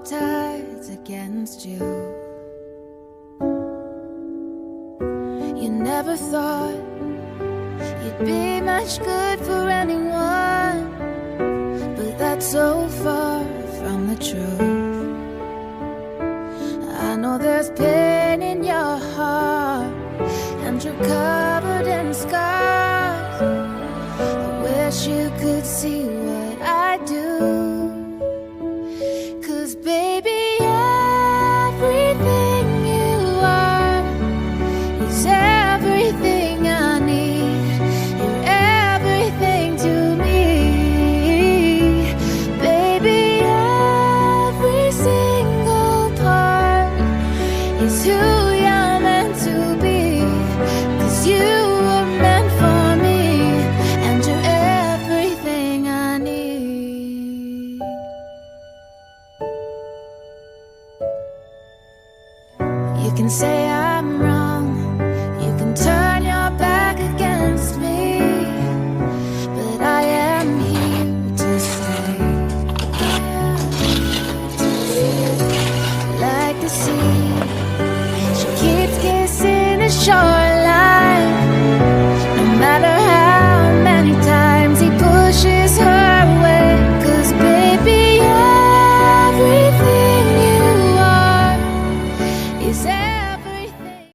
tides against you. You never thought you'd be much good for anyone, but that's so far from the truth. I know there's pain in your heart, and you're covered in scars. I wish you could see what I do. Baby, everything you are is everything I need. You're everything to me. Baby, every single part is who you're meant to be. 'Cause you were meant for me, and you're everything I need. You can say I'm wrong, you can turn your back against me, but I am here to stay. Like the sea, she keeps kissing the shore